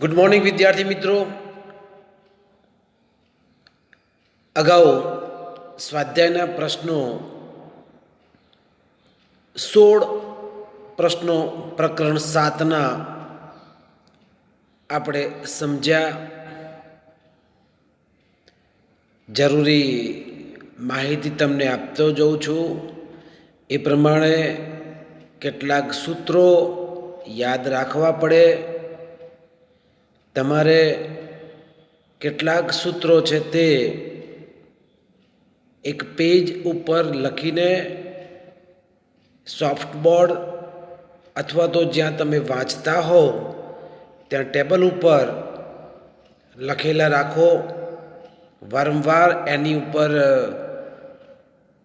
Good morning વિદ્યાર્થી મિત્રો. અગાઉ સ્વાધ્યાયના પ્રશ્નો 16 પ્રશ્નો પ્રકરણ 7ના આપણે સમજ્યા. જરૂરી માહિતી તમને આપતો જઉં છું. એ પ્રમાણે કેટલાક સૂત્રો યાદ રાખવા પડે. તમારે કેટલાક સૂત્રો છે તે એક પેજ ઉપર લખીને સોફ્ટબોર્ડ અથવા તો જ્યાં તમે વાંચતા હો ત્યાં ટેબલ ઉપર લખેલા રાખો. વારંવાર એની ઉપર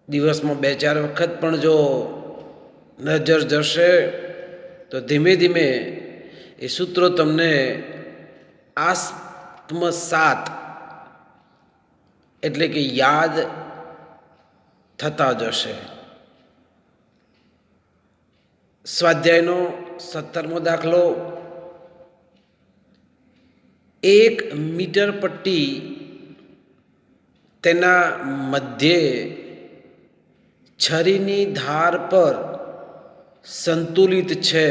દિવસમાં 2-4 વખત પણ જો નજર જશે તો ધીમે ધીમે એ સૂત્રો તમને આત્મસાત એટલે કે યાદ થતા જશે. સ્વાધ્યાયનો 17મો દાખલો. 1 મીટર પટ્ટી તેના મધ્યે છરીની ધાર પર સંતુલિત છે.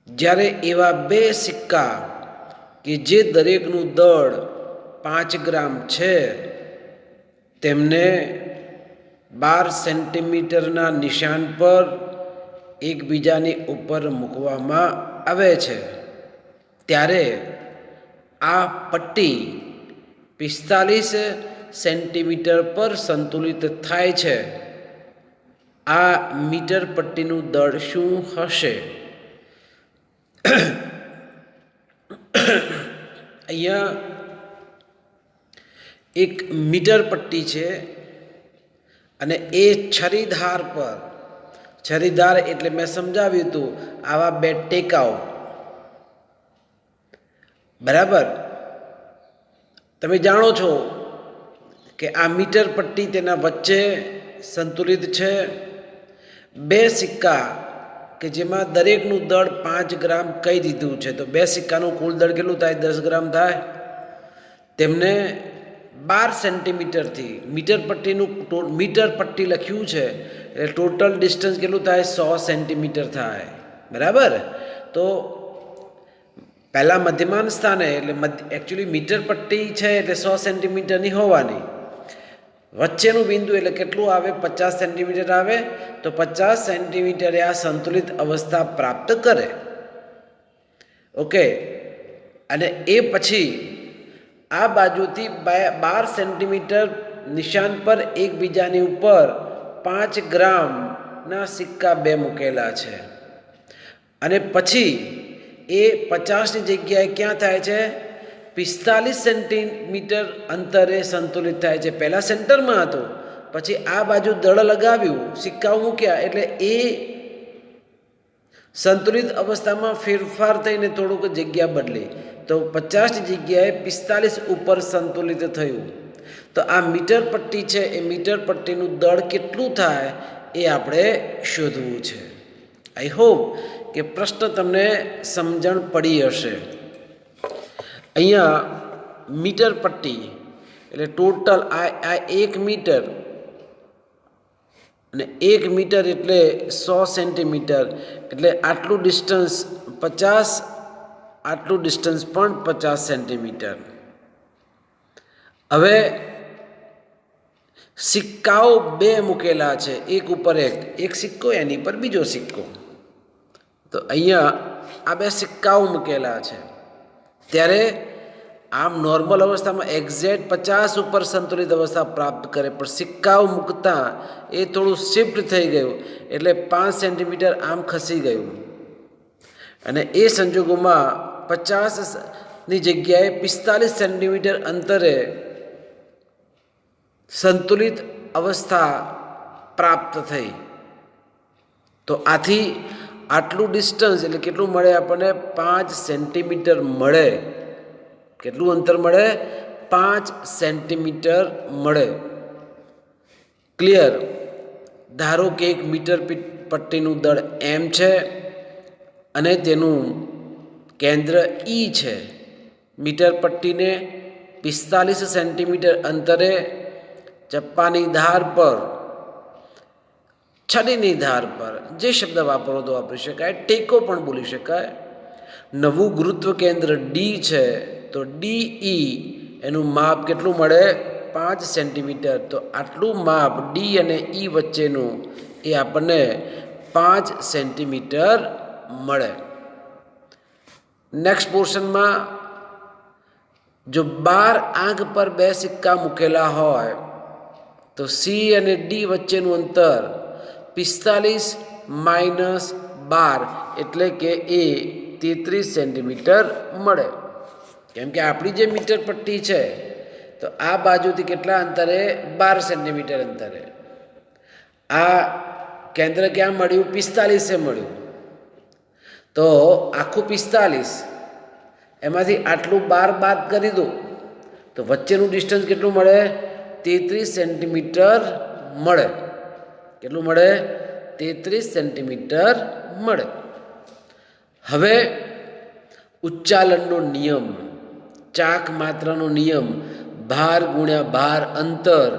જ્યારે એવા 2 સિક્કા કે જે દરેકનું દળ 5 ગ્રામ છે તેમને 12 સેન્ટીમીટરના નિશાન પર એકબીજાની ઉપર મૂકવામાં આવે છે, ત્યારે આ પટ્ટી 45 સેન્ટીમીટર પર સંતુલિત થાય છે. આ મીટર પટ્ટીનું દળ શું હશે? અહીંયા એક મીટર પટ્ટી છે અને એ છરીધાર પર, છરીધાર એટલે મેં સમજાવ્યું હતું આવા 2 ટેકાઓ, બરાબર. તમે જાણો છો કે આ મીટર પટ્ટી તેના વચ્ચે સંતુલિત છે. 2 સિક્કા કે જેમાં દરેકનું દળ 5 ગ્રામ કહી દીધું છે, તો 2 સિક્કાનું કુલ દળ કેટલું થાય? 10 ગ્રામ થાય. તેમને 12 સેન્ટીમીટરથી મીટર પટ્ટીનું મીટર પટ્ટી લખ્યું છે એટલે ટોટલ ડિસ્ટન્સ કેટલું થાય? 100 સેન્ટીમીટર થાય, બરાબર. તો પહેલાં મધ્યમાન સ્થાને એટલે એકચ્યુઅલી મીટર પટ્ટી છે એટલે 100 સેન્ટીમીટરની હોવાની. વચ્ચેનું બિંદુ એટલે કેટલું આવે? 50 સેન્ટીમીટર આવે. તો 50 સેન્ટીમીટરે આ સંતુલિત અવસ્થા પ્રાપ્ત કરે. ઓકે. અને એ પછી આ બાજુથી 12 સેન્ટીમીટર નિશાન પર એકબીજાની ઉપર 5 ગ્રામના સિક્કા 2 મૂકેલા છે. અને પછી એ 50ની જગ્યાએ ક્યાં થાય છે? 45 સેન્ટીમીટર અંતરે સંતુલિત થાય છે. પહેલાં સેન્ટરમાં હતું, પછી આ બાજુ દળ લગાવ્યું, સિક્કાઓ મૂક્યા એટલે એ સંતુલિત અવસ્થામાં ફેરફાર થઈને થોડુંક જગ્યા બદલી, તો 50ની જગ્યાએ 45 ઉપર સંતુલિત થયું. તો આ મીટર પટ્ટી છે, એ મીટર પટ્ટીનું દળ કેટલું થાય એ આપણે શોધવું છે. આઈ હોપ કે પ્રશ્ન તમને સમજણ પડી હશે. અહીંયા મીટર પટ્ટી એટલે ટોટલ આ 1 મીટર અને 1 મીટર એટલે 100 સેન્ટીમીટર એટલે આટલું ડિસ્ટન્સ 50, આટલું ડિસ્ટન્સ પણ 50 સેન્ટીમીટર. હવે સિક્કાઓ 2 મૂકેલા છે, એક ઉપર એક સિક્કો, એની પર બીજો સિક્કો. તો અહીંયા આ 2 સિક્કાઓ મૂકેલા છે, ત્યારે આમ નોર્મલ અવસ્થામાં એક્ઝેક્ટ 50 ઉપર સંતુલિત અવસ્થા પ્રાપ્ત કરે, પણ સિક્કાઓ મૂકતા એ થોડું શિફ્ટ થઈ ગયું એટલે 5 સેન્ટીમીટર આમ ખસી ગયું. અને એ સંજોગોમાં 50ની જગ્યાએ 45 સેન્ટીમીટર અંતરે સંતુલિત અવસ્થા પ્રાપ્ત થઈ. તો આથી આટલું ડિસ્ટન્સ એટલે કેટલું મળે આપણને? 5 સેન્ટીમીટર મળે. કેટલું અંતર મળે? 5 સેન્ટીમીટર મળે. ક્લિયર? ધારો કે 1 મીટર પટ્ટીનું દળ m છે અને તેનું કેન્દ્ર ઈ છે, મીટર પટ્ટીને 45 સેન્ટીમીટર અંતરે ચપ્પાની ધાર પર, છડીની ધાર પર, જે શબ્દ વાપરો તો વાપરી શકાય, ટેકો પણ બોલી શકાય. નવું ગુરુત્વ કેન્દ્ર ડી છે, તો ડીઈ એનું માપ કેટલું મળે? 5 સેન્ટીમીટર. તો આટલું માપ ડી અને ઈ વચ્ચેનું એ આપણને 5 સેન્ટીમીટર મળે. નેક્સ્ટ પોર્શનમાં જો 12 આંક પર 2 સિક્કા મૂકેલા હોય તો સી અને ડી વચ્ચેનું અંતર 45 - 12 એટલે કે એ 33 સેન્ટીમીટર મળે. કેમ કે આપણી જે મીટર પટ્ટી છે તો આ બાજુથી કેટલા અંતરે? 12 સેન્ટીમીટર અંતરે. આ કેન્દ્ર ક્યાં મળ્યું? 45 મળ્યું. તો આખું 45, એમાંથી આટલું 12 બાદ કરી દો તો વચ્ચેનું ડિસ્ટન્સ કેટલું મળે? 33 સેન્ટીમીટર મળે. કેટલું મળે? 33 સેન્ટીમીટર મળે. હવે ઉચ્ચાલનનો નિયમ, ચાક માત્રાનો નિયમ, ભાર ગુણ્યા ભાર અંતર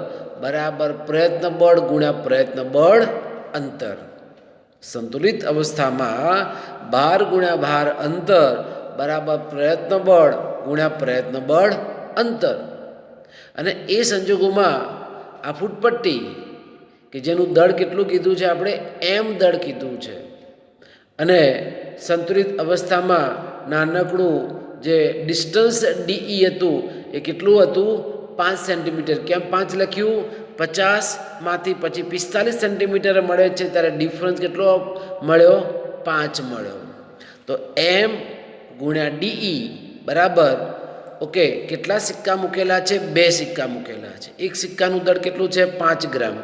બરાબર પ્રયત્ન બળ ગુણ્યા પ્રયત્ન બળ અંતર. સંતુલિત અવસ્થામાં ભાર ગુણ્યા ભાર અંતર બરાબર પ્રયત્ન બળ ગુણ્યા પ્રયત્ન બળ અંતર. અને એ સંજોગોમાં આ ફૂટપટ્ટી કે જેનું દળ કેટલું કીધું છે આપણે? એમ દળ કીધું છે. અને સંતુલિત અવસ્થામાં નાનકડું જે ડિસ્ટન્સ ડીઈ હતું એ કેટલું હતું? 5 સેન્ટીમીટર. કેમ 5 લખ્યું? 50માંથી પછી 45 સેન્ટીમીટર મળે છે ત્યારે ડિફરન્સ કેટલો મળ્યો? 5 મળ્યો. તો એમ ગુણ્યા ડીઈ બરાબર, ઓકે, કેટલા સિક્કા મૂકેલા છે? 2 સિક્કા મૂકેલા છે. એક સિક્કાનું દળ કેટલું છે? 5 ગ્રામ.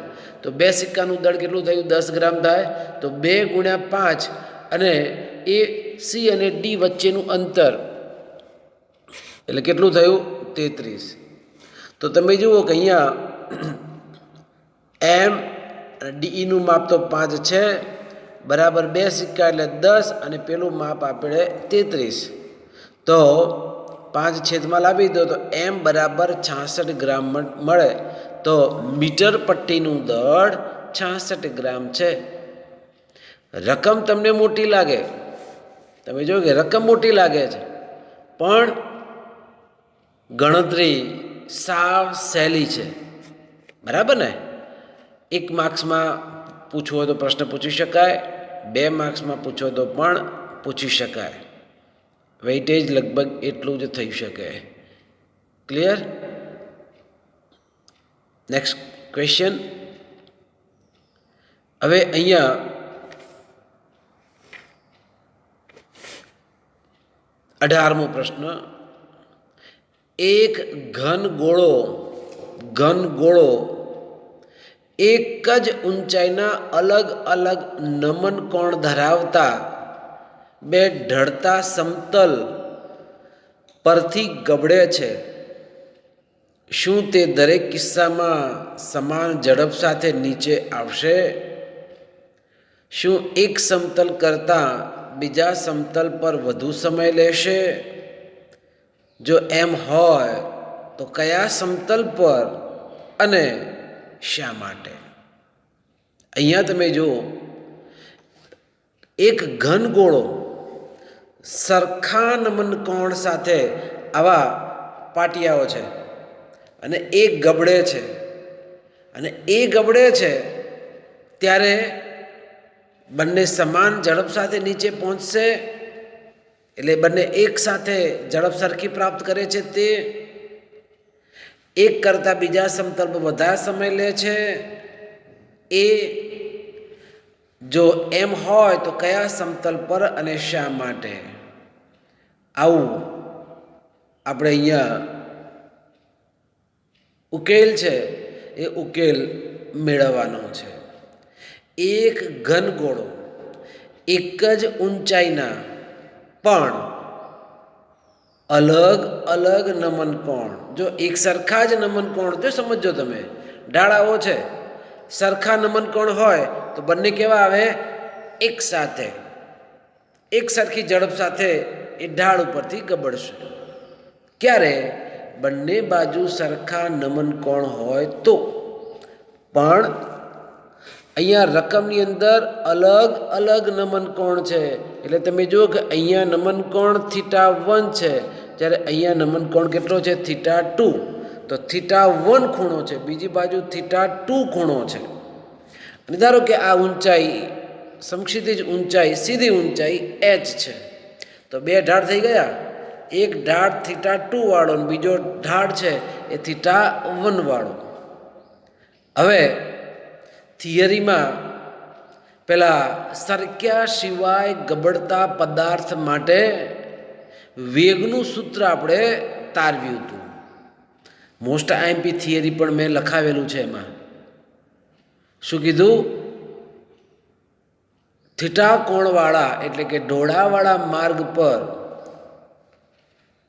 તો 2 સિક્કાનું દળ કેટલું થયું? 10 ગ્રામ થાય. તો 2 ગુણ્યા 5 અને એ સી અને ડી વચ્ચેનું અંતર એટલે કેટલું થયું? 33. તો તમે જુઓ કે અહીંયા એમ અને ડીઈનું માપ તો 5 છે, બરાબર 2 સિક્કા એટલે 10 અને પેલું માપ આપણે 33. તો 5 છેદમાં લાવી દો તો એમ બરાબર 66 ગ્રામ મળે. તો મીટર પટ્ટીનું દળ 66 ગ્રામ છે. રકમ તમને મોટી લાગે, તમે જો કે રકમ મોટી લાગે છે, પણ ગણતરી સાવ સહેલી છે. બરાબર ને? 1 માર્ક્સમાં પૂછવો હોય તો પ્રશ્ન પૂછી શકાય, 2 માર્ક્સમાં પૂછો તો પણ પૂછી શકાય. વેઇટેજ લગભગ એટલું જ થઈ શકે. ક્લિયર? Next question. હવે અહીંયા 18મો પ્રશ્ન. એક ઘન ગોળો એક જ ઊંચાઈના અલગ અલગ નમન કોણ ધરાવતા 2 ઢળતા સમતલ પરથી ગબડે છે. શું તે દરેક કિસ્સામાં સમાન ઝડપ સાથે નીચે આવશે? શું એક સમતલ કરતાં બીજા સમતલ પર વધુ સમય લેશે? જો એમ હોય તો કયા સમતલ પર અને શા માટે? અહીંયા તમે જુઓ, એક ઘન ગોળો સરખા નમન કોણ સાથે આવા પાટિયાઓ છે અને એક ગબડે છે, અને એ ગબડે છે ત્યારે બંને સમાન ઝડપ સાથે નીચે પહોંચશે, એટલે બંને એક સાથે ઝડપ સરખી પ્રાપ્ત કરે છે. તે એક કરતાં બીજા સમતલ પર વધારે સમય લે છે. એ જો એમ હોય તો કયા સમતલ પર અને શા માટે? આવું આપણે અહીંયા ઉકેલ છે એ ઉકેલ મેળવવાનો છે. એક ઘન ગોળો એક જ ઊંચાઈના પણ અલગ અલગ નમન કોણ, જો એક સરખા જ નમન કોણ, જો સમજો તમે ઢાળાઓ છે, સરખા નમન કોણ હોય તો બંને કેવા આવે? એક સાથે, એક સરખી ઝડપ સાથે એ ઢાળ ઉપરથી ગબડશે. ક્યારે? બંને બાજુ સરખા નમન કોણ હોય તો. પણ અહીંયા રકમની અંદર અલગ અલગ નમન કોણ છે. એટલે તમે જુઓ કે અહીંયા નમન કોણ θ1 છે, જ્યારે અહીંયા નમન કોણ કેટલો છે? θ2. તો θ1 ખૂણો છે, બીજી બાજુ θ2 ખૂણો છે. અને ધારો કે આ ઊંચાઈ સમક્ષિતિજ ઊંચાઈ, સીધી ઊંચાઈ h છે. તો બે ઢાળ થઈ ગયા. એક ઢાળ θ2 વાળો અને બીજો ઢાળ છે એ θ1 વાળો. હવે થિયરીમાં પેલા સરક્યા સિવાય ગબડતા પદાર્થ માટે વેગનું સૂત્ર આપણે તારવ્યું હતું. મોસ્ટ આઈએમપી થિયરી પણ મેં લખાવેલું છે. એમાં શું કીધું? થીટા કોણવાળા એટલે કે ઢોળાવાળા માર્ગ પર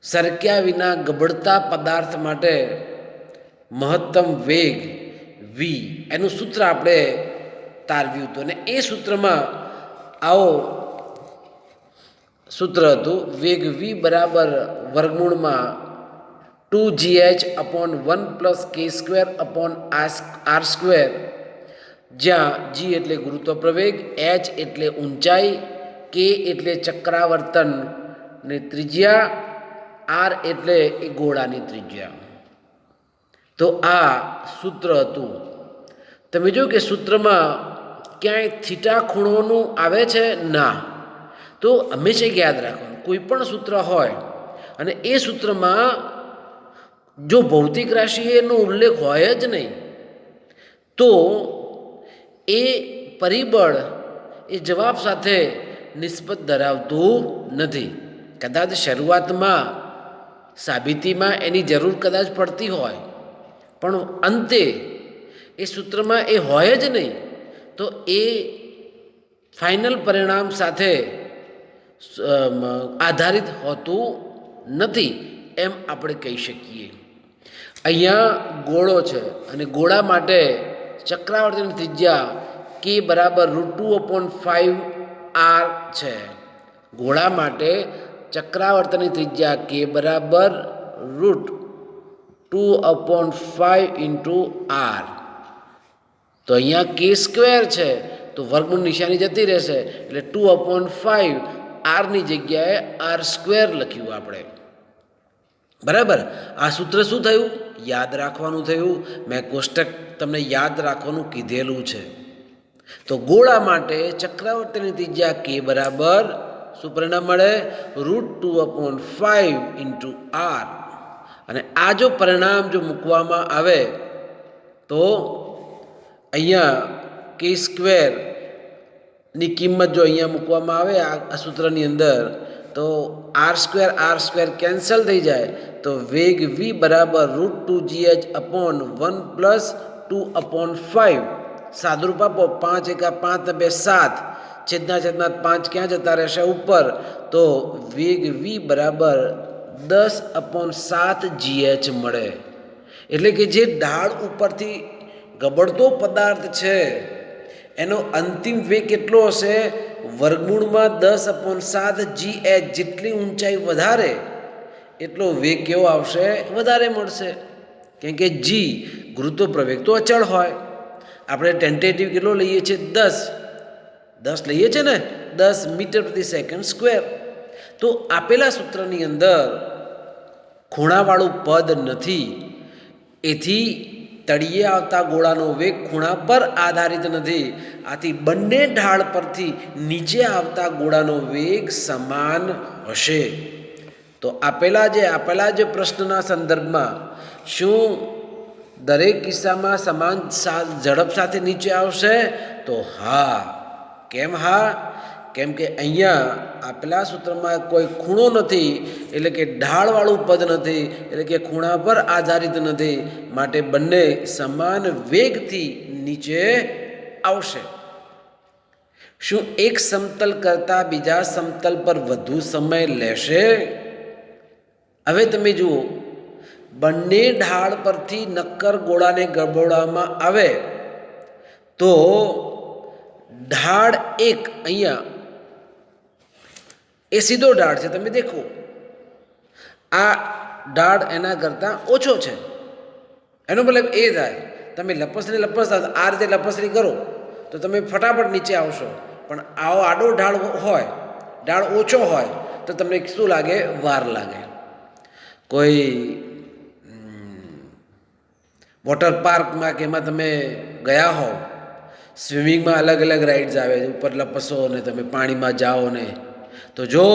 સરક્યા વિના ગબડતા પદાર્થ માટે મહત્તમ વેગ v, એનું સૂત્ર આપણે તારવ્યું હતું. અને એ સૂત્રમાં આવો સૂત્ર હતું, વેગ v બરાબર વર્ગમૂળમાં 2gh/1 + k²/r², જ્યાં g એટલે ગુરુત્વ પ્રવેગ, h એટલે ઊંચાઈ, k એટલે ચક્રાવર્તનની ત્રિજ્યા, r એટલે એ ગોળાની ત્રિજ્યા. તો આ સૂત્ર હતું. તમે જો કે સૂત્રમાં ક્યાંય થીટા ખૂણોનું આવે છે? ના. તો હંમેશા યાદ રાખવાનું, કોઈ પણ સૂત્ર હોય અને એ સૂત્રમાં જો ભૌતિક રાશિ એનો ઉલ્લેખ હોય જ નહીં, તો એ પરિબળ એ જવાબ સાથે નિસ્બત ધરાવતું નથી. કદાચ શરૂઆતમાં સાબિતીમાં એની જરૂર કદાચ પડતી હોય, પણ અંતે એ સૂત્રમાં એ હોય જ નહીં, તો એ ફાઇનલ પરિણામ સાથે આધારિત હોતું નથી એમ આપણે કહી શકીએ. અહીંયા ગોળો છે અને ગોળા માટે ચક્રાવર્તની ત્રિજ્યા k બરાબર √2/5r છે. ગોળા માટે ચક્રાવર્તની ત્રિજ્યા k બરાબર √2/5 × r. તો અહીંયા k² છે, તો વર્ગમૂળ નિશાની જતી રહેશે, એટલે 2/5 r ની જગ્યાએ r² લખ્યું આપણે. બરાબર. આ સૂત્ર શું થયું? યાદ રાખવાનું થયું. મેં કોષ્ટક તમને યાદ રાખવાનું કીધેલું છે. તો ગોળા માટે ચક્રાવર્તની ત્રિજ્યા k બરાબર શું પરિણામ મળે? √2/5 × r. અને આ જો પરિણામ જો મૂકવામાં આવે તો અહીંયા k² ની કિંમત જો અહીંયા મૂકવામાં આવે આ સૂત્રની અંદર, તો r² કેન્સલ થઈ જાય. તો વેગ v બરાબર √2gh/1 + 2/5. સાદુરૂપ આપો, 5 × 5 = 7, છેદના 5 ક્યાં જતા રહેશે? ઉપર. તો વેગ v બરાબર 10/7 gh મળે. એટલે કે જે ઢાળ ઉપરથી ગબડતો પદાર્થ છે એનો અંતિમ વેગ કેટલો હશે? વર્ગમૂળમાં 10/7 gh. જેટલી ઊંચાઈ વધારે એટલો વેગ કેવો આવશે? વધારે મળશે. કેમ કે g ગુરુત્વ પ્રવેગ તો અચળ હોય. આપણે ટેન્ટેટિવ કેટલો લઈએ છીએ? 10 લઈએ છીએ ને, 10 મીટર/સેકન્ડ². તો આપેલા સૂત્રની અંદર ખૂણાવાળું પદ નથી, એથી તળિયે આવતા ગોળાનો વેગ ખૂણા પર આધારિત નથી. આથી બંને ઢાળ પરથી નીચે આવતા ગોળાનો વેગ સમાન હશે. તો આપેલા જે પ્રશ્નના સંદર્ભમાં શું દરેક કિસ્સામાં સમાન ઝડપ સાથે નીચે આવશે? તો હા. કેમ હા? કેમ કે અહીંયા આપેલા સૂત્રમાં કોઈ ખૂણો નથી, એટલે કે ઢાળવાળું પદ નથી, એટલે કે ખૂણા પર આધારિત નથી. માટે બંને સમાન વેગથી નીચે આવશે. શું એક સમતલ કરતાં બીજા સમતલ પર વધુ સમય લેશે? હવે તમે જુઓ, બંને ઢાળ પરથી નક્કર ગોળાને ગબડવામાં આવે તો ઢાળ એક અહીંયા એ સીધો ઢાળ છે. તમે દેખો આ ઢાળ એના કરતાં ઓછો છે. એનો મતલબ એ થાય તમે લપસણી લપસતા આ રીતે લપસણી કરો તો તમે ફટાફટ નીચે આવશો. પણ આવો આડો ઢાળ હોય, ઢાળ ઓછો હોય તો તમને શું લાગે? વાર લાગે. કોઈ વોટર પાર્કમાં કે એમાં તમે ગયા હો, સ્વિમિંગમાં અલગ અલગ રાઇડ્સ આવે, ઉપર લપસો ને તમે પાણીમાં જાઓ ને, તો જો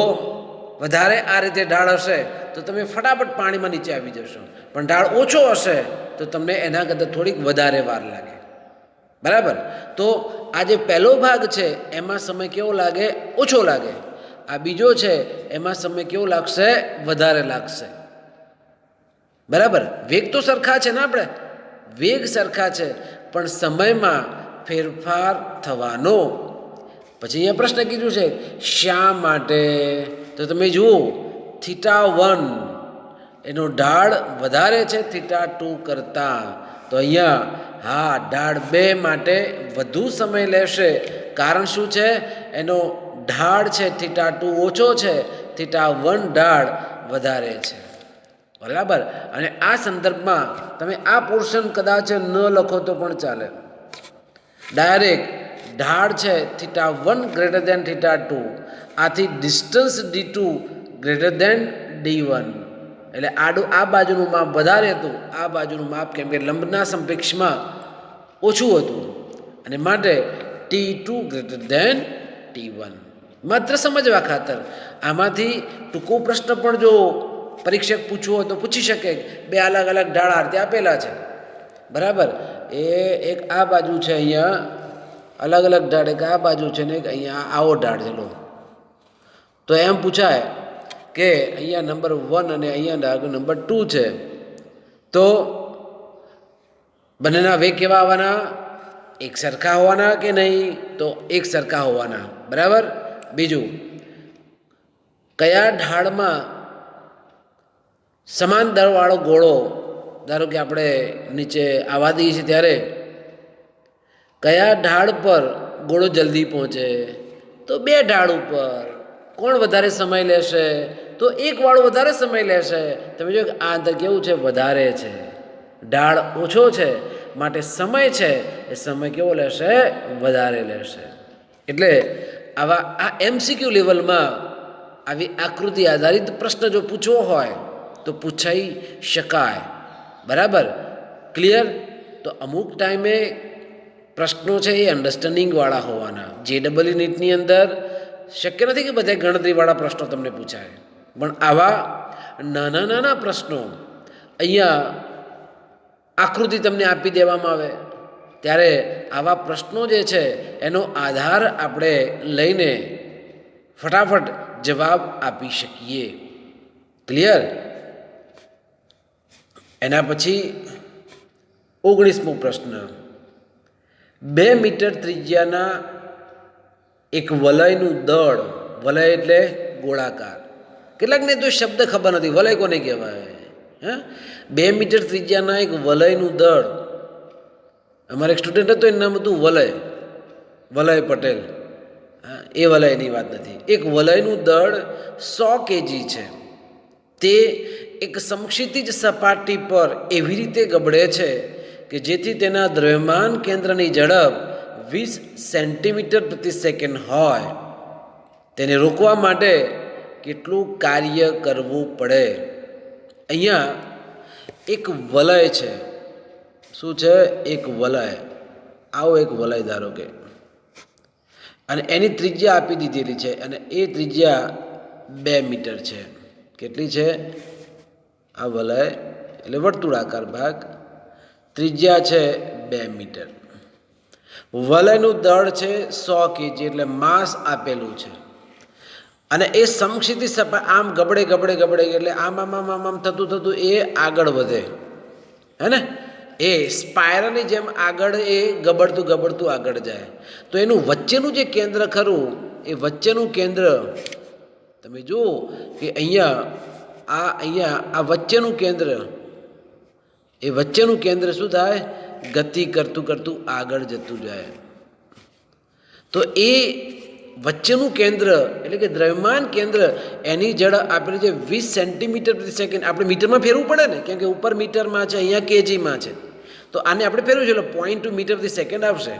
વધારે આ રીતે ઢાળ હશે તો તમે ફટાફટ પાણીમાં નીચે આવી જશો. પણ ઢાળ ઓછો હશે તો તમને એના કરતાં થોડીક વધારે વાર લાગે. બરાબર? તો આ જે પહેલો ભાગ છે એમાં સમય કેવો લાગે? ઓછો લાગે. આ બીજો છે એમાં સમય કેવો લાગશે? વધારે લાગશે. બરાબર? વેગ તો સરખા છે ને, આપણે વેગ સરખા છે પણ સમયમાં ફેરફાર થવાનો. પછી અહીંયા પ્રશ્ન કીધું છે શા માટે? તો તમે જુઓ θ1 એનો ઢાળ વધારે છે θ2 કરતાં. તો અહીંયા હા, ઢાળ 2 માટે વધુ સમય લેશે. કારણ શું છે? એનો ઢાળ છે θ2 ઓછો છે, θ1 ઢાળ વધારે છે. બરાબર? અને આ સંદર્ભમાં તમે આ પોર્શન કદાચ ન લખો તો પણ ચાલે. ડાયરેક્ટ ઢાળ છે θ1 ગ્રેટર દેન θ2, આથી distance d2 greater than d1. એટલે આડું આ બાજુનું માપ વધારે હતું, આ બાજુનું માપ કેમ કે લંબના સંપેક્ષમાં ઓછું હતું અને માટે t2 ગ્રેટર દેન t1. માત્ર સમજવા ખાતર આમાંથી ટૂંકો પ્રશ્ન પણ જો પરીક્ષક પૂછવું હોય તો પૂછી શકે. 2 અલગ અલગ ઢાળ આ રીતે આપેલા છે. બરાબર? એ એક આ બાજુ છે, અહીંયા અલગ અલગ ઢાળ, એક આ બાજુ છે ને એક અહીંયા આવો ઢાળ છે. તો એમ પૂછાય કે અહીંયા નંબર 1 અને અહીંયા નંબર 2 છે, તો બંનેના વેગ કેવા આવવાના? એક સરખા હોવાના કે નહીં? તો એક સરખા હોવાના. બરાબર? બીજું, કયા ઢાળમાં સમાન દળવાળો ગોળો, ધારો કે આપણે નીચે આવવા દઈએ છીએ ત્યારે કયા ઢાળ પર ગોળો જલ્દી પહોંચે? તો 2 ઢાળ ઉપર. કોણ વધારે સમય લેશે? તો એક વાળો વધારે સમય લેશે. તમે જો આ અંતર કેવું છે? વધારે છે. ઢાળ ઓછો છે માટે સમય છે એ સમય કેવો લેશે? વધારે લેશે. એટલે આવા આ MCQ લેવલમાં આવી આકૃતિ આધારિત પ્રશ્ન જો પૂછવો હોય તો પૂછાઈ શકાય. બરાબર? ક્લિયર? તો અમુક ટાઈમે પ્રશ્નો છે એ અન્ડરસ્ટેન્ડિંગવાળા હોવાના. JEE નીટની અંદર શક્ય નથી કે બધા ગણતરીવાળા પ્રશ્નો તમને પૂછાય, પણ આવા નાના નાના પ્રશ્નો અહીંયા આકૃતિ તમને આપી દેવામાં આવે ત્યારે આવા પ્રશ્નો જે છે એનો આધાર આપણે લઈને ફટાફટ જવાબ આપી શકીએ. ક્લિયર? એના પછી 19મો પ્રશ્ન. 2 મીટર ત્રિજ્યાના એક વલયનું દળ, વલય એટલે ગોળાકાર, કેટલાકને તો શબ્દ ખબર નથી વલય કોને કહેવાય. 2 મીટર ત્રિજ્યાના એક વલયનું દળ, અમારે એક સ્ટુડન્ટ હતો એનું નામ હતું વલય પટેલ. એ વલયની વાત નથી. એક વલયનું દળ 100 kg છે. તે એક સમક્ષિતિજ સપાટી પર એવી રીતે ગબડે છે કે જેથી તેના દ્રવ્યમાન કેન્દ્રની ઝડપ 20 સેન્ટીમીટર પ્રતિ સેકન્ડ હોય. તેને રોકવા માટે કેટલું કાર્ય કરવું પડે? અહીંયા એક વલય છે. શું છે? એક વલય. આવો એક વલય ધારો કે, અને એની ત્રિજ્યા આપી દીધેલી છે અને એ ત્રિજ્યા 2 મીટર છે. કેટલી છે? આ વલય એટલે વર્તુળાકાર ભાગ, ત્રિજ્યા છે 2 મીટર. વલયનું દળ છે 100 kg એટલે માસ આપેલું છે અને એ સમક્ષિતિજ સપાટી આમ ગબડે એટલે આમ થતું એ આગળ વધે, હે ને? એ સ્પાયરલની જેમ આગળ એ ગબડતું આગળ જાય. તો એનું વચ્ચેનું જે કેન્દ્ર ખરું, એ વચ્ચેનું કેન્દ્ર તમે જુઓ કે અહીંયા આ વચ્ચેનું કેન્દ્ર, એ વચ્ચેનું કેન્દ્ર શું થાય? ગતિ કરતું આગળ જતું જાય. તો એ વચ્ચેનું કેન્દ્ર એટલે કે દ્રવ્યમાન કેન્દ્ર એની ઝડપ આપેલી છે 20 સેન્ટીમીટર પ્રતિ સેકન્ડ. આપણે મીટરમાં ફેરવું પડે ને, કેમ કે ઉપર મીટરમાં છે, અહીંયા કેજીમાં છે, તો આને આપણે ફેરવું છે એટલે 0.2 મીટર પ્રતિ સેકન્ડ આવશે.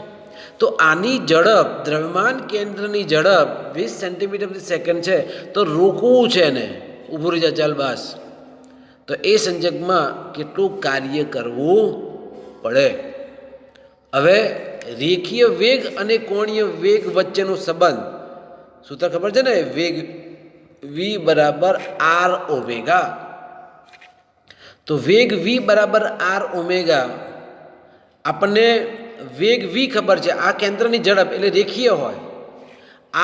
તો આની ઝડપ, દ્રવ્યમાન કેન્દ્રની ઝડપ 20 સેન્ટીમીટર પ્રતિ સેકન્ડ છે, તો રોકવું છે એને, ઊભું રહી જા, ચાલ બસ. તો એ સંજોગમાં કેટલું કાર્ય કરવું પડે? હવે રેખીય વેગ અને કોણીય વેગ વચ્ચેનો સંબંધ સૂત્ર ખબર છે ને, વેગ v બરાબર r ઓમેગા. તો વેગ v બરાબર r ઓમેગા, આપણને વેગ v ખબર છે, આ કેન્દ્રની ઝડપ એટલે રેખીય હોય,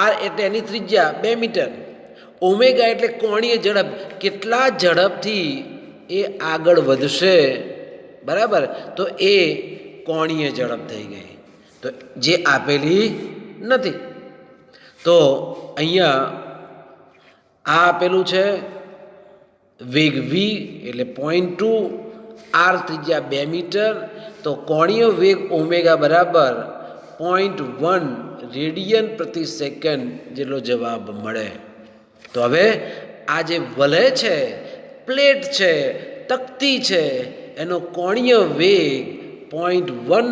r એટલે એની ત્રિજ્યા 2 મીટર, ઓમેગા એટલે કોણીય ઝડપ, કેટલા ઝડપથી એ આગળ વધશે, બરાબર. તો એ કોણીય ઝડપ થઈ ગઈ, તો જે આપેલી નથી. તો અહીંયા આ આપેલું છે વેગ v એટલે 0.2, r ત્રિજ્યા 2 મીટર, તો કોણીય વેગ ઓમેગા બરાબર 0.1 રેડિયન પ્રતિ સેકન્ડ જેટલો જવાબ મળે. તો હવે આ જે વલય છે, પ્લેટ છે, તકતી છે, એનો કોણીય વેગ 0.1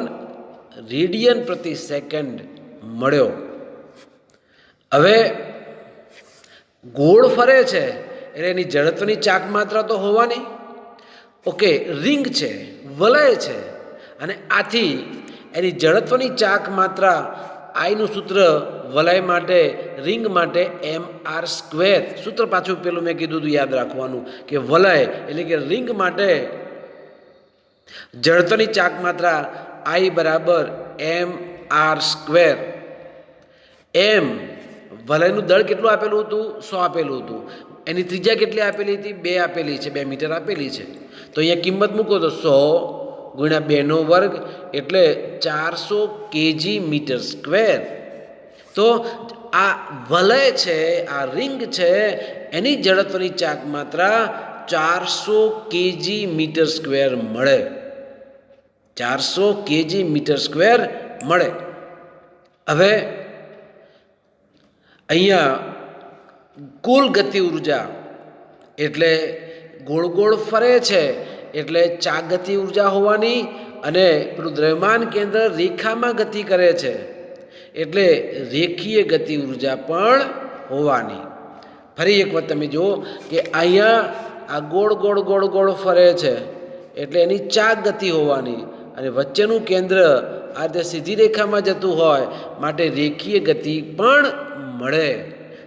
રેડિયન પ્રતિ સેકન્ડ મળ્યો. હવે ગોળ ફરે છે એટલે એની જડત્વની ચાક માત્રા તો હોવાની. ઓકે, રિંગ છે, વલય છે, અને આથી એની જડત્વની ચાક માત્રા, આઈનું સૂત્ર વલય માટે, રિંગ માટે mr². સૂત્ર પાછું પેલું મેં કીધું હતું, યાદ રાખવાનું કે વલય એટલે કે રિંગ માટે જડત્વની ચાક માત્રા I બરાબર mr². એમ વલયનું દળ કેટલું આપેલું હતું? 100 આપેલું હતું. એની ત્રિજ્યા કેટલી આપેલી હતી? 2 આપેલી છે, 2 મીટર આપેલી છે. તો અહીંયા કિંમત મૂકો તો 100 ગુણ્યા 2નો વર્ગ એટલે 400 કેજી મીટર સ્ક્વેર. તો આ વલય છે, આ રિંગ છે, એની જડત્વની ચાક માત્રા 400 કેજી મીટર સ્ક્વેર મળે. 400 કેજી મીટર સ્ક્વેર મળે. હવે અહીંયા કુલ ગતિ ઉર્જા એટલે ગોળ ગોળ ફરે છે એટલે ચાક ગતિ ઉર્જા હોવાની, અને પેલું દ્રવ્યમાન કેન્દ્ર રેખામાં ગતિ કરે છે એટલે રેખીય ગતિ ઉર્જા પણ હોવાની. ફરી એક વખત તમે જુઓ કે અહીંયા આ ગોળ ગોળ ગોળ ગોળ ફરે છે એટલે એની ચાક ગતિ હોવાની, અને વચ્ચેનું કેન્દ્ર આ રીતે સીધી રેખામાં જતું હોય માટે રેખીય ગતિ પણ મળે.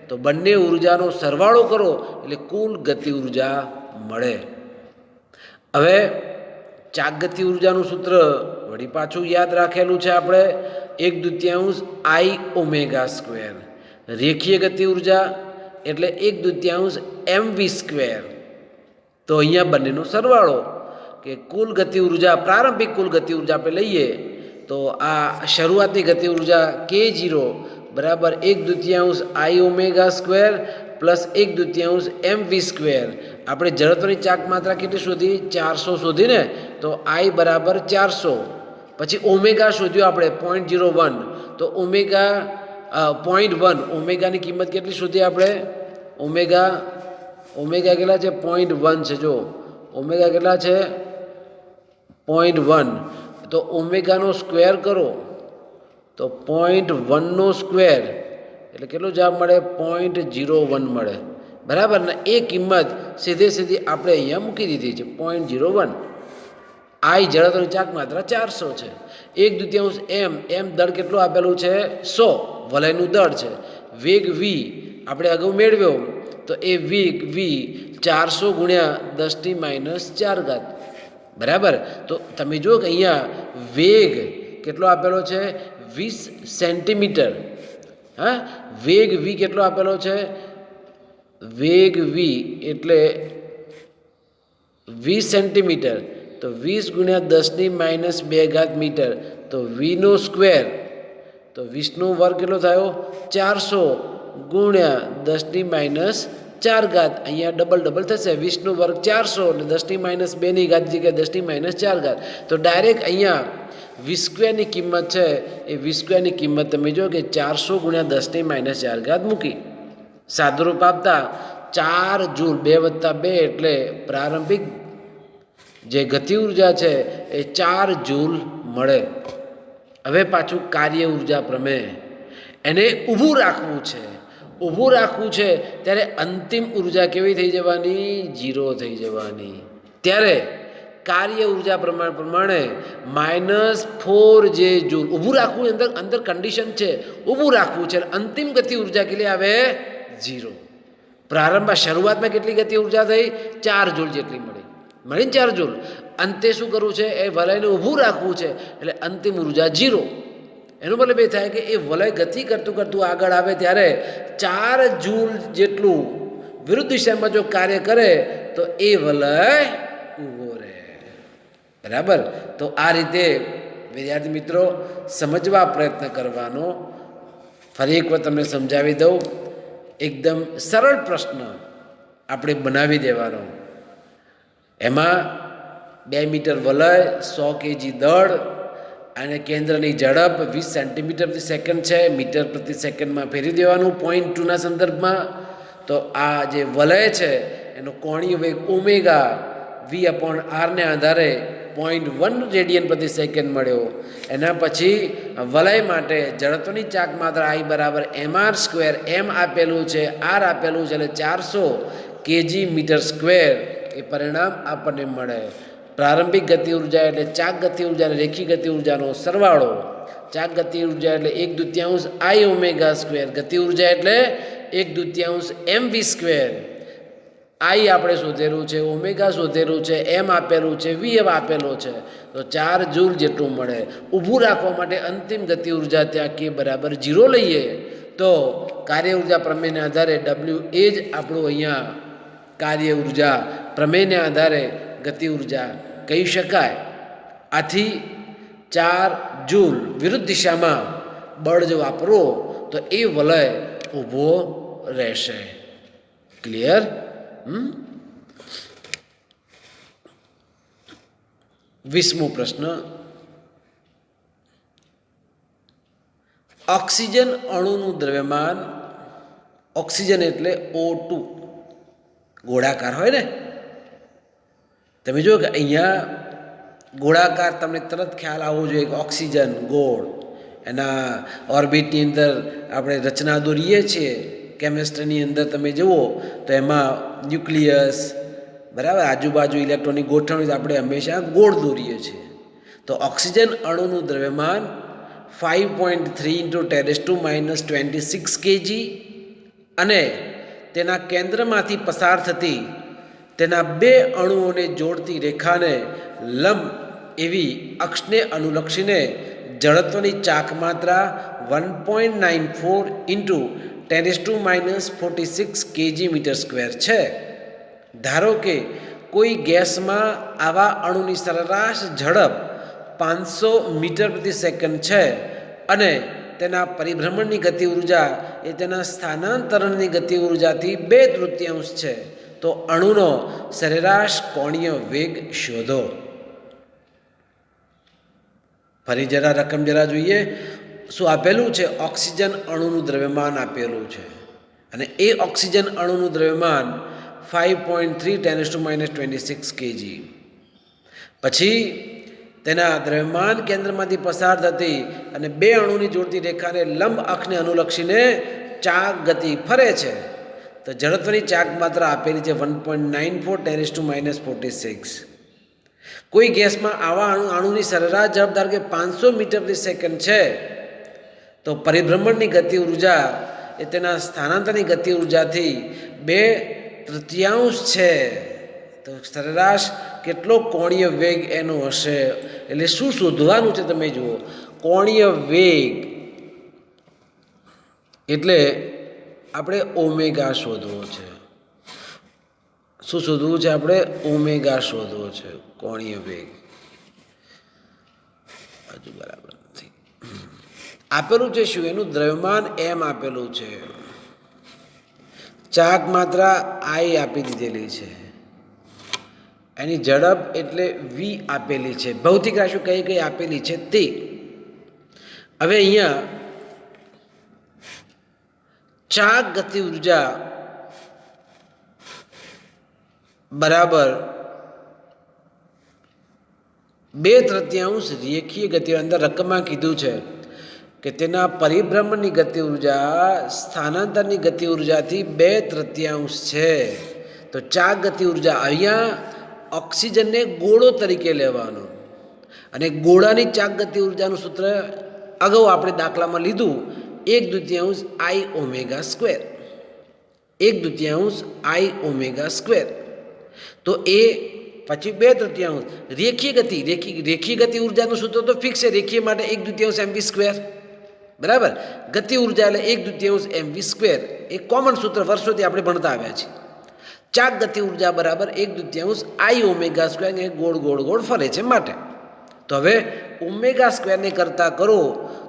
તો બંને ઉર્જાનો સરવાળો કરો એટલે કુલ ગતિ ઉર્જા મળે. હવે ચાક ગતિ ઉર્જાનું સૂત્ર વળી પાછું યાદ રાખેલું છે આપણે, 1/2 I ઓમેગા². રેખીય ગતિ ઉર્જા એટલે 1/2 mv². તો અહીંયા બંનેનો સરવાળો કે કુલ ગતિ ઉર્જા, પ્રારંભિક કુલ ગતિ ઉર્જા આપણે લઈએ તો આ શરૂઆતની ગતિ ઉર્જા k0 બરાબર 1/2 I ઓમેગા² પ્લસ 1/2 mv². આપણે જડત્વની ચાક માત્રા કેટલી શોધી? 400 શોધીને, તો I બરાબર 400. પછી ઓમેગા શોધ્યો આપણે 0.01, તો ઓમેગા 0.1, ઓમેગાની કિંમત કેટલી શોધી આપણે? ઓમેગા કેટલા છે? 0.1 છે. જો ઓમેગા કેટલા છે? 0.1. તો ઓમેગાનો સ્ક્વેર કરો તો 0.1નો સ્ક્વેર એટલે કેટલો જવાબ મળે? 0.01 મળે, બરાબર ને? એ કિંમત સીધે સીધી આપણે અહીંયા મૂકી દીધી છે, 0.01. I જડત્વની ચાક માત્રા 400 છે. 1/2 m દળ કેટલું આપેલું છે? 100 વલયનું દળ છે. વેગ v આપણે અગાઉ મેળવ્યો, તો એ વેગ v 400 ગુણ્યા 10⁻⁴, બરાબર. તો તમે જુઓ કે અહીંયા વેગ કેટલો આપેલો છે? 20 સેન્ટીમીટર. હા, વેગ v કેટલો આપેલો છે? વેગ v એટલે 20 સેન્ટીમીટર, તો 20 ગુણ્યા 10⁻² મીટર, તો vનો સ્ક્વેર, તો 20નો વર્ગ કેટલો થયો? 400 ગુણ્યા 10⁻². 4 ઘાત, અહીંયા ડબલ ડબલ થશે, 20નો વર્ગ 400 એટલે 10 માઇનસ 2ની ઘાત જગ્યાએ 10 માઇનસ 4 ઘાત. તો ડાયરેક્ટ અહીંયા વી સ્ક્વેરની કિંમત છે એ વી સ્ક્વેરની કિંમત તમે જો કે 400 ગુણ્યા 10 માઇનસ 4 ઘાત મૂકી સાદુરૂપ આપતા 4 જૂલ, 2 + 2 એટલે પ્રારંભિક જે ગતિ ઉર્જા છે એ 4 જૂલ મળે. હવે પાછું કાર્ય ઉર્જા પ્રમેય, એને ઊભું રાખવું છે. ઊભું રાખવું છે ત્યારે અંતિમ ઉર્જા કેવી થઈ જવાની? 0 થઈ જવાની. ત્યારે કાર્ય ઉર્જા પ્રમાણે -4 જે જૂલ ઊભું રાખવું, અંદર કન્ડિશન છે ઊભું રાખવું છે. અંતિમ ગતિ ઉર્જા કેટલી આવે? 0. પ્રારંભમાં શરૂઆતમાં કેટલી ગતિ ઉર્જા થઈ? 4 જૂલ જેટલી મળી ને 4 જૂલ. અંતે શું કરવું છે? એ વલયને ઊભું રાખવું છે એટલે અંતિમ ઉર્જા 0. એનો મતલબ એ થાય કે એ વલય ગતિ કરતું કરતું આગળ આવે ત્યારે 4 જૂલ જેટલું વિરુદ્ધ દિશામાં જો કાર્ય કરે તો એ વલય ઊભો રહે. બરાબર? તો આ રીતે વિદ્યાર્થી મિત્રો સમજવા પ્રયત્ન કરવાનો. ફરી એક વાર તમને સમજાવી દઉં. એકદમ સરળ પ્રશ્ન આપણે બનાવી દેવાનો. એમાં 2 મીટર વલય, 100 કેજી દળ અને કેન્દ્રની ઝડપ 20 સેન્ટીમીટર પ્રતિ સેકન્ડ છે. મીટર પ્રતિ સેકન્ડમાં ફેરવી દેવાનું પોઈન્ટ 2ના સંદર્ભમાં. તો આ જે વલય છે એનો કોણીય વેગ ઓમેગા V/R ને આધારે 0.1 રેડિયન પ્રતિ સેકન્ડ મળ્યો. એના પછી વલય માટે જડત્વની ચાક માત્ર I = mr². m આપેલું છે, r આપેલું છે એટલે 400 kg મીટર સ્ક્વેર એ પરિણામ આપણને મળે. પ્રારંભિક ગતિ ઉર્જા એટલે ચાક ગતિ ઉર્જા અને રેખી ગતિ ઉર્જાનો સરવાળો. ચાક ગતિ ઉર્જા એટલે 1/2 I ω². ગતિ ઉર્જા એટલે 1/2 mv². I આપણે શોધેલું છે, ઓમેગા શોધેલું છે, એમ આપેલું છે, વી આપેલો છે. તો 4 જૂલ જેટલું મળે. ઊભું રાખવા માટે અંતિમ ગતિ ઉર્જા ત્યાં k = 0 લઈએ તો કાર્ય ઉર્જા પ્રમેયને આધારે W એ જ આપણું અહીંયા કાર્ય ઉર્જા પ્રમેયને આધારે ગતિ ઉર્જા કહી શકાય. આથી 4 જૂલ વિરુદ્ધ દિશામાં બળ જો વાપરો તો એ વલય ઊભો રહેશે. ક્લિયર? 20મો પ્રશ્ન. ઓક્સિજન અણુનું દ્રવ્યમાન, ઓક્સિજન એટલે O2 ગોળાકાર હોય ને, તમે જો કે અહીંયા ગોળાકાર તમને તરત ખ્યાલ આવવો જોઈએ કે ઓક્સિજન ગોળ, એના ઓર્બિટની અંદર આપણે રચના દોરીએ છીએ. કેમિસ્ટ્રીની અંદર તમે જુઓ તો એમાં ન્યુક્લિયસ, બરાબર, આજુબાજુ ઇલેક્ટ્રોનની ગોઠવણી આપણે હંમેશા ગોળ દોરીએ છીએ. તો ઓક્સિજન અણુનું દ્રવ્યમાન 5.3 × 10⁻26 kg અને તેના કેન્દ્રમાંથી પસાર થતી તેના 2 અણુઓને જોડતી રેખાને લંબ એવી અક્ષને અનુલક્ષીને જડત્વની ચાક માત્રા 1.94 × 10⁻46 kg મીટર સ્ક્વેર છે. ધારો કે કોઈ ગેસમાં આવા અણુની સરેરાશ ઝડપ 500 મીટર પ્રતિ સેકન્ડ છે અને તેના પરિભ્રમણની ગતિ ઉર્જા એ તેના સ્થાનાંતરણની ગતિ ઉર્જાથી 2/3 છે. તો અણુનો સરેરાશ કોણીય વેગ શોધો. ફરી જરા રકમ જોઈએ. શું આપેલું છે? ઓક્સિજન અણુનું દ્રવ્યમાન આપેલું છે અને એ ઓક્સિજન અણુનું દ્રવ્યમાન 5.3 × 10⁻26 kg. પછી તેના દ્રવ્યમાન કેન્દ્રમાંથી પસાર થતી અને 2 અણુની જોડતી રેખાને લંબ અક્ષને અનુલક્ષીને ચાક ગતિ ફરે છે. તો જડત્વની ચાક માત્રા આપેલી છે 1.94 × 10⁻46. કોઈ ગેસમાં આવા અણુની સરેરાશ ઝડપ ધારો કે 500 મીટર પ્રતિ સેકન્ડ છે તો પરિભ્રમણની ગતિ ઉર્જા એ તેના સ્થાનાંતરની ગતિ ઉર્જાથી 2/3 છે. તો સરેરાશ કેટલો કોણીય વેગ એનો હશે? એટલે શું શોધવાનું છે? તમે જુઓ, કોણીય વેગ એટલે આપણે ઓમેગા શોધવો છે. શું શોધવું છે? આપણે ઓમેગા શોધવો છે. કોણીય વેગ હજુ બરાબર નથી આપેલું છે. શું? એનું દ્રવ્યમાન એમ આપેલું છે. ચાક માત્રા આઈ આપી દીધેલી છે, એની ઝડપ એટલે વી આપેલી છે, ભૌતિક રાશિઓ કઈ કઈ આપેલી છે તે. હવે અહીંયા ચાક ગતિ ઉર્જા બરાબર 2/3 રેખીય ગતિ, અંદર રકમમાં કીધું છે કે તેના પરિભ્રમણની ગતિ ઉર્જા સ્થાનાંતરની ગતિ ઉર્જાથી 2/3 છે. તો ચાક ગતિ ઉર્જા અહીંયા ઓક્સિજનને ગોળો તરીકે લેવાનો, અને ગોળાની ચાક ગતિ ઉર્જાનું સૂત્ર અગાઉ આપણે દાખલામાં લીધું 1/2 I omega square, 1/2 I omega square. તો એ પછી 2/3 રેખીય ગતિ, રેખીય ગતિ ઉર્જાનું સૂત્ર તો ફિક્સ છે, રેખીય માટે 1/2 mv સ્ક્વેર, બરાબર. ગતિ ઉર્જા એટલે 1/2 mv સ્ક્વેર, એ કોમન સૂત્ર વર્ષોથી આપણે ભણતા આવ્યા છીએ. ચાક ગતિ ઉર્જા બરાબર 1/2 I ઓમેગા સ્ક્વેર, એ ગોળ ગોળ ગોળ ફરે છે માટે. તો હવે ઓમેગા સ્ક્વેરને કરતા કરો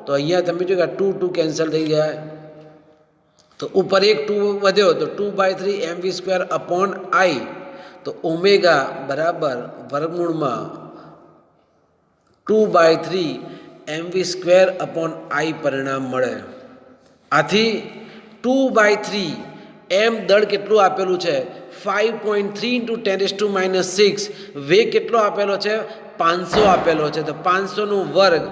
તો અહીંયા તમે જો કે 2 કેન્સલ થઈ ગયા, તો ઉપર એક 2 વધ્યો તો 2/3 mv સ્ક્વેર અપોન I. તો ઓમેગા બરાબર વર્ગમૂળમાં 2/3 mv સ્ક્વેર અપોન I પરિણામ મળે. આથી 2/3 m દળ કેટલું આપેલું છે 5.3 × 10⁻⁻6, વેગ કેટલો આપેલો છે 500 આપેલો છે. તો 500નો વર્ગ,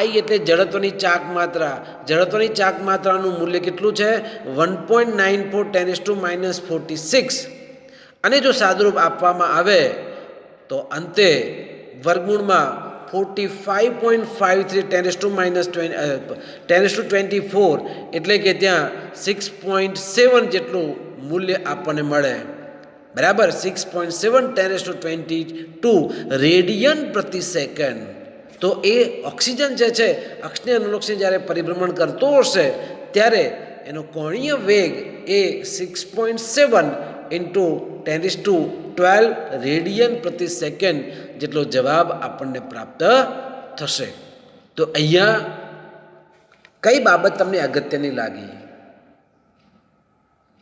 I એટલે જડત્વની ચાક માત્રા, જડત્વની ચાક માત્રાનું મૂલ્ય કેટલું છે 1.94 10⁻46. અને જો સાદુરૂપ આપવામાં આવે તો અંતે વર્ગમૂળમાં 45.53 10⁻24, એટલે કે ત્યાં 6.7 જેટલું મૂલ્ય આપણને મળે, બરાબર. 6.7 10⁻22 રેડિયન પ્રતિ સેકન્ડ. તો એ ઓક્સિજન જે છે અક્ષને અનુલક્ષીને જ્યારે પરિભ્રમણ કરતો હશે ત્યારે એનો કોણીય વેગ એ 6.7 × 10⁻12 રેડિયન પ્રતિ સેકન્ડ જેટલો જવાબ આપણને પ્રાપ્ત થશે. તો અહીંયા કઈ બાબત તમને અગત્યની લાગી?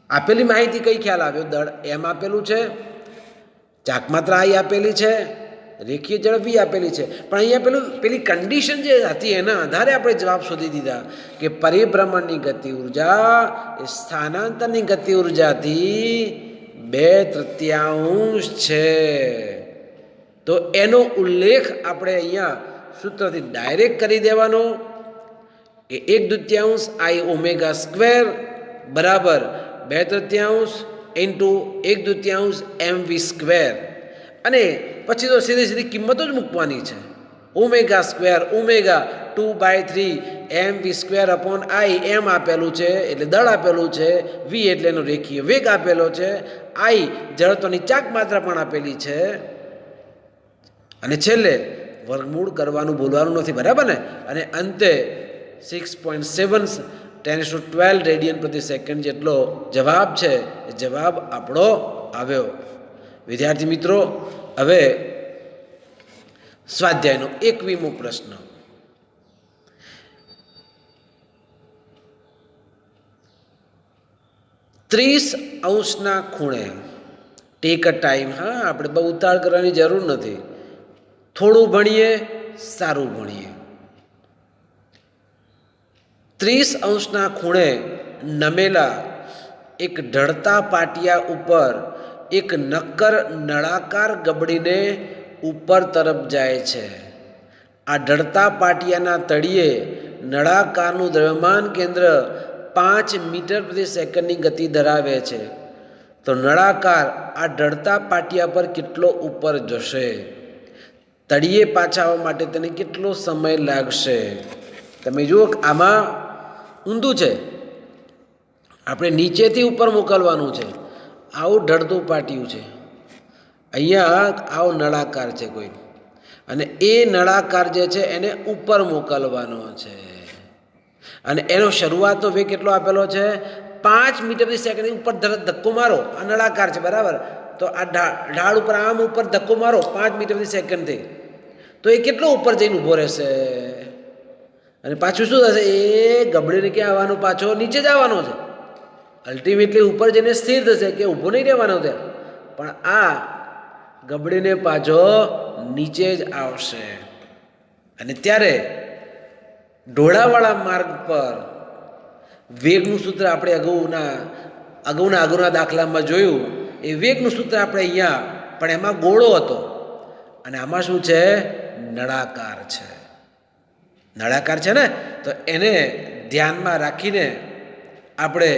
આપેલી માહિતી કઈ ખ્યાલ આવ્યો? દળ એમ આપેલું છે, ચાક માત્રા I આપેલી છે, રેખીય ઝડપ V આપેલી છે, પણ અહીંયા પેલી કન્ડિશન જે હતી એના આધારે આપણે જવાબ શોધી દીધા કે પરિભ્રમણની ગતિ ઉર્જા એ સ્થાનાંતરની ગતિ ઉર્જાથી 2/3 છે. તો એનો ઉલ્લેખ આપણે અહીંયા સૂત્રથી ડાયરેક્ટ કરી દેવાનો કે 1/2 I ઓમેગા સ્ક્વેર બરાબર 2/3 × 1/2 mv સ્ક્વેર. અને પછી તો સીધી સીધી કિંમતો જ મૂકવાની છે. Omega square, omega 2/3 mv square upon I એમ આપેલું છે એટલે દળ આપેલું છે, V એટલે એનો રેખીય વેગ આપેલો છે, I જડત્વની ચાક માત્રા પણ આપેલી છે, અને છેલ્લે વર્ગમૂળ કરવાનું બોલવાનું નથી, બરાબર ને. અને અંતે 6.7 10⁻12 રેડિયન પ્રતિ સેકન્ડ જેટલો જવાબ છે એ જવાબ આપણો આવ્યો. વિદ્યાર્થી મિત્રો, હવે સ્વાધ્યાયનો 21મો પ્રશ્ન. 30° ખૂણે, ટેક અ ટાઈમ, હા, આપણે બહુ ઉતાળ કરવાની જરૂર નથી, થોડું ભણીએ સારું ભણીએ. 30° ખૂણે નમેલા એક ઢળતા પાટિયા ઉપર એક નક્કર નળાકાર ગબડીને ઉપર તરફ જાય છે. આ ઢળતા પાટિયાના તળિયે નળાકારનું દ્રવ્યમાન કેન્દ્ર 5 મીટર પ્રતિ સેકન્ડની ગતિ ધરાવે છે. તો નળાકાર આ ઢળતા પાટિયા પર કેટલો ઉપર જશે? તળિયે પાછા આવવા માટે તેને કેટલો સમય લાગશે? તમે જુઓ આમાં ઊંધું છે, આપણે નીચેથી ઉપર મોકલવાનું છે. આવું ઢળતું પાટિયું છે, અહીંયા આવો નળાકાર છે કોઈ, અને એ નળાકાર જે છે એને ઉપર મોકલવાનો છે. અને એનો શરૂઆતનો વેગ કેટલો આપેલો છે 5 મીટર પ્રતિ સેકન્ડ. ઉપર ધક્કો મારો, આ નળાકાર છે, બરાબર. તો આ ઢાળ ઉપર આમ ઉપર ધક્કો મારો 5 મીટર પ્રતિ સેકન્ડથી, તો એ કેટલો ઉપર જઈને ઊભો રહેશે? અને પાછું શું થશે? એ ગબડીને ક્યાં આવવાનું? પાછો નીચે જ આવવાનો છે. અલ્ટિમેટલી ઉપર જઈને સ્થિર થશે કે ઊભો નહીં રહેવાનો ત્યાં, પણ આ ગબડીને પાછો નીચે જ આવશે. અને ત્યારે ઢોળાવાળા માર્ગ પર વેગનું સૂત્ર આપણે અગાઉના દાખલામાં જોયું. એ વેગનું સૂત્ર આપણે અહીંયા, પણ એમાં ગોળો હતો અને આમાં શું છે? નળાકાર છે. નળાકાર છે ને, તો એને ધ્યાનમાં રાખીને આપણે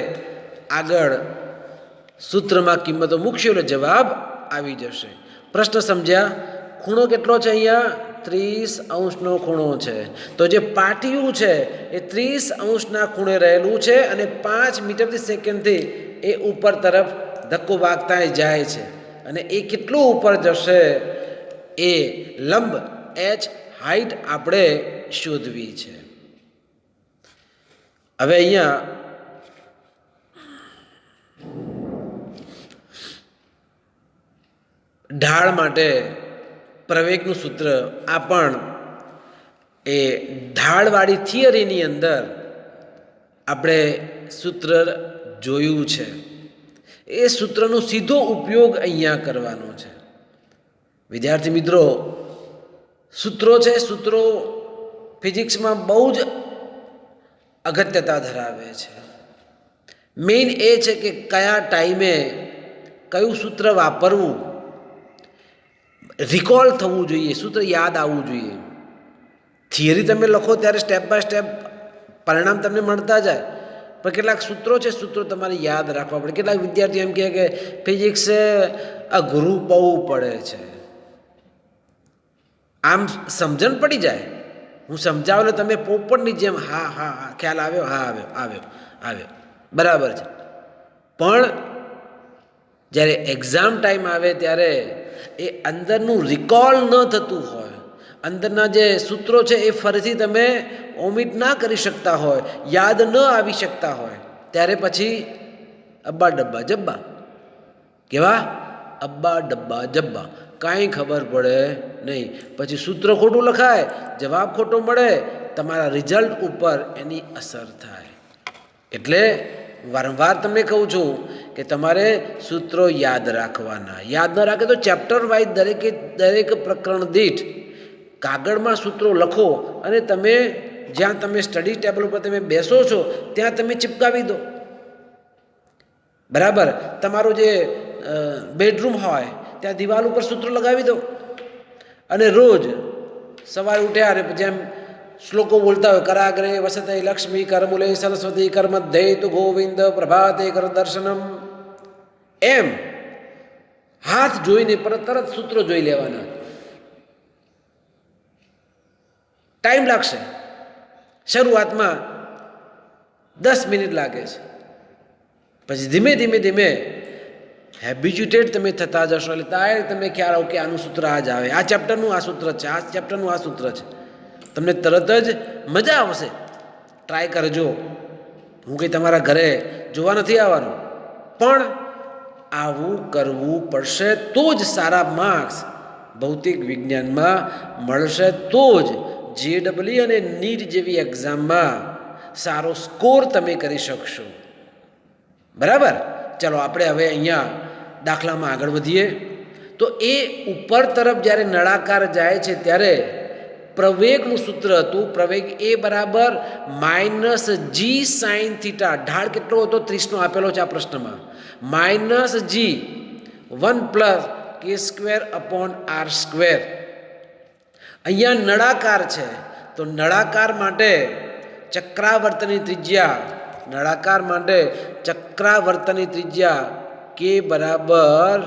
આગળ સૂત્રમાં કિંમતો મૂકશું એટલે જવાબ આવી જશે. પ્રશ્ન સમજ્યા? ખૂણો કેટલો છે અહીંયા? 30° ખૂણો છે. તો જે પાટિયું છે એ 30° ખૂણે રહેલું છે અને 5 મીટર પ્રતિ સેકન્ડથી એ ઉપર તરફ ધક્કો વાગતા જાય છે. અને એ કેટલું ઉપર જશે એ લંબ h હાઈટ આપણે શોધવી છે. હવે અહીંયા ઢાળ માટે પ્રવેગનું સૂત્ર, આ પણ એ ઢાળવાળી થિયરીની અંદર આપણે સૂત્ર જોયું છે. એ સૂત્રનો સીધો ઉપયોગ અહીંયા કરવાનો છે. વિદ્યાર્થી મિત્રો, સૂત્રો છે, સૂત્રો ફિઝિક્સમાં બહુ જ અગત્યતા ધરાવે છે. મેઇન એ છે કે કયા ટાઈમે કયું સૂત્ર વાપરવું, રિકોલ થવું જોઈએ, સૂત્ર યાદ આવવું જોઈએ. થિયરી તમે લખો ત્યારે સ્ટેપ બાય સ્ટેપ પરિણામ તમને મળતા જાય, પણ કેટલાક સૂત્રો છે, સૂત્રો તમારે યાદ રાખવા પડે. કેટલાક વિદ્યાર્થીઓ એમ કહે કે ફિઝિક્સ અઘરું બહુ પડે છે. આમ સમજણ પડી જાય, હું સમજાવેલો તમે પોપટની જેમ હા હા હા ખ્યાલ આવ્યો, હા આવ્યો બરાબર છે. પણ જ્યારે એક્ઝામ ટાઈમ આવે ત્યારે એ અંદરનું રિકોલ ન થતું હોય, અંદરના જે સૂત્રો છે એ ફરીથી તમે ઓમિટ ના કરી શકતા હોય, યાદ ન આવી શકતા હોય, ત્યારે પછી અબ્બા ડબ્બા જબ્બા. કેવા? અબ્બા ડબ્બા જબ્બા. કાંઈ ખબર પડે નહીં. પછી સૂત્ર ખોટું લખાય, જવાબ ખોટો મળે, તમારા રિઝલ્ટ ઉપર એની અસર થાય. એટલે વારંવાર તમને કહું છું કે તમારે સૂત્રો યાદ રાખવાના. યાદ ન રાખે તો ચેપ્ટર વાઇઝ દરેક પ્રકરણ દીઠ કાગળમાં સૂત્રો લખો અને તમે જ્યાં તમે સ્ટડી ટેબલ ઉપર તમે બેસો છો ત્યાં તમે ચિપકાવી દો. બરાબર? તમારો જે બેડરૂમ હોય ત્યાં દિવાલ ઉપર સૂત્રો લગાવી દો અને રોજ સવારે ઉઠ્યા અને જેમ શ્લોકો બોલતા હોય, કરાગ્રે વસતે લક્ષ્મી કરમૂલે સરસ્વતી કર્મધ્યે તુ ગોવિંદ પ્રભાતે કર દર્શનમ, એમ હાથ જોઈને તરત સૂત્રો જોઈ લેવાના. ટાઈમ લાગશે, શરૂઆતમાં 10 મિનિટ લાગે છે, પછી ધીમે ધીમે હેબિચ્યુટેડ તમે થતા જશો એટલે ત્યારે તમે ખ્યાલ આવો કે આનું સૂત્ર આ જ આવે, આ ચેપ્ટરનું આ સૂત્ર છે, આ ચેપ્ટરનું આ સૂત્ર છે. તમને તરત જ મજા આવશે. ટ્રાય કરજો. હું કંઈ તમારા ઘરે જોવા નથી આવવાનું, પણ આવું કરવું પડશે તો જ સારા માર્ક્સ ભૌતિક વિજ્ઞાનમાં મળશે, તો જ JEE અને નીટ જેવી એક્ઝામમાં સારો સ્કોર તમે કરી શકશો. બરાબર? ચાલો આપણે હવે અહીંયા દાખલામાં આગળ વધીએ. તો એ ઉપર તરફ જ્યારે નળાકાર જાય છે ત્યારે પ્રવેગનું સૂત્ર હતું, પ્રવેગ એ બરાબર -g sin θ. ઢાળ કેટલો હતો? 30નો આપેલો છે આ પ્રશ્નમાં. -g 1 + k²/r². અહીંયા નળાકાર છે, તો નળાકાર માટે ચક્રાવર્તની ત્રિજ્યા k બરાબર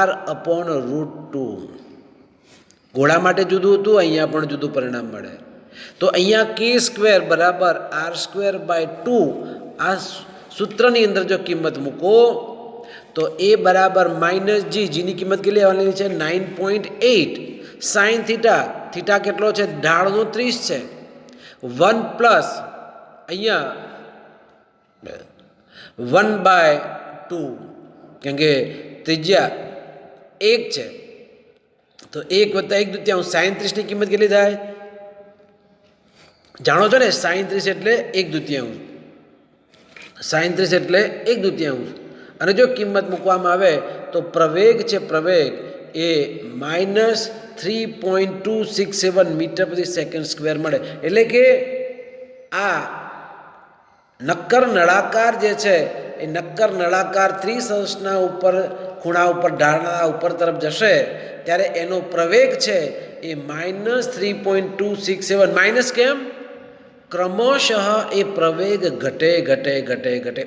r/√2. ગોળા માટે જુદું હતું, અહીંયા પણ જુદું પરિણામ મળે. તો અહીંયા k² બરાબર r²/2 આ સૂત્રની અંદર જો કિંમત મૂકો તો એ બરાબર -g, જીની કિંમત કેટલી આવવાની છે? 9.8 sin θ. થીટા કેટલો છે? ઢાળનો 30 છે. 1 + અહીંયા 1/2, કેમ કે ત્રિજ્યા 1 છે, તો 1 + 1/2 sin 30ની કિંમત કેટલી થાય? જાણો છો ને, sin 30 એટલે 1/2. 37 એટલે 1/2, અને જો કિંમત મૂકવામાં આવે તો પ્રવેગ છે, પ્રવેગ એ -3.267 મીટર પ્રતિ સેકન્ડ સ્ક્વેર મળે. એટલે કે આ નક્કર નળાકાર જે છે એ નક્કર નળાકાર ત્રિસહસ્રના ઉપર ખૂણા ઉપર ઢાળના ઉપર તરફ જશે ત્યારે એનો પ્રવેગ છે એ -3.267. માઇનસ કેમ? ક્રમશઃ એ પ્રવેગ ઘટે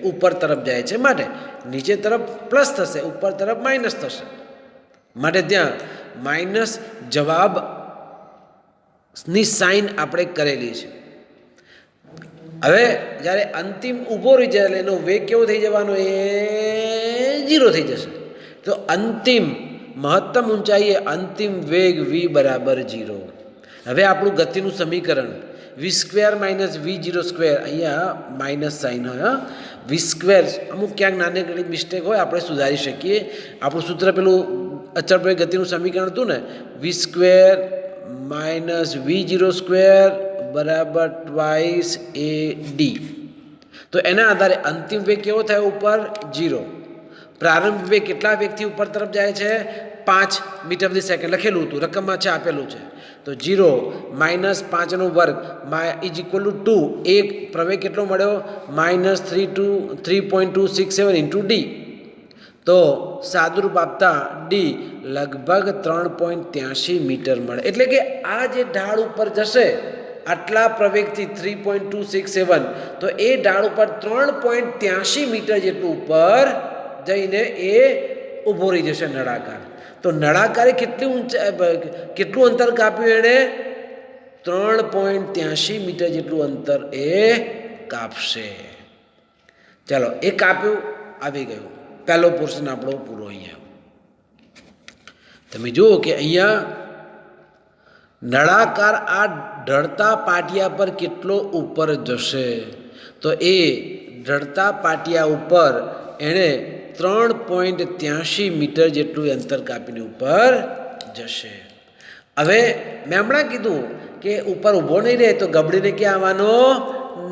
ઉપર તરફ જાય છે, માટે નીચે તરફ પ્લસ થશે, ઉપર તરફ માઇનસ થશે, માટે ત્યાં માઇનસ જવાબની સાઇન આપણે કરેલી છે. હવે જ્યારે અંતિમ ઊભો રહી જાય એટલે એનો વેગ કેવો થઈ જવાનો? એ 0 થઈ જશે. તો અંતિમ મહત્તમ ઊંચાઈએ અંતિમ વેગ v બરાબર 0. હવે આપણું ગતિનું સમીકરણ v² - v0², અહીંયા માઇનસ સાઇન હોય, v², અમુક ક્યાંક નાની મિસ્ટેક હોય આપણે સુધારી શકીએ. આપણું સૂત્ર પેલું અચળ પ્રવેગ ગતિનું સમીકરણ હતું ને, v² - v0² બરાબર 2ad. તો એના આધારે અંતિમ વેગ કેવો થયો? ઉપર 0. પ્રારંભિક વેગ કેટલા વેગથી ઉપર તરફ જાય છે? 5 મીટર પ્રતિ સેકન્ડ લખેલું હતું, રકમમાં છે, આપેલું છે. તો 0 - 5નો વર્ગ = 2. એક પ્રવેગ કેટલો મળ્યો? -3.267 × d. તો સાદુરૂપ આપતા d લગભગ 3.83 મીટર મળે. એટલે કે આ જે ઢાળ ઉપર જશે આટલા પ્રવેગથી 3.267, તો એ ઢાળ ઉપર 3.83 મીટર જેટલું ઉપર જઈને એ ઊભો રહી જશે નળાકાર. તો નળાકારે કેટલું અંતર કાપ્યું? એણે 3.83 મીટર જેટલું અંતર એ કાપશે. ચાલો, એ કાપ્યું, આવી ગયું. પહેલો પોર્શન આપણો પૂરો. અહીંયા તમે જુઓ કે અહીંયા નળાકાર આ ઢળતા પાટિયા પર કેટલો ઉપર જશે? તો એ ઢળતા પાટિયા ઉપર એણે 3.83 મીટર જેટલું અંતર કાપીને ઉપર જશે. હવે મેં હમણાં કીધું કે ઉપર ઊભો નહીં રહે તો ગબડીને ક્યાં આવવાનો?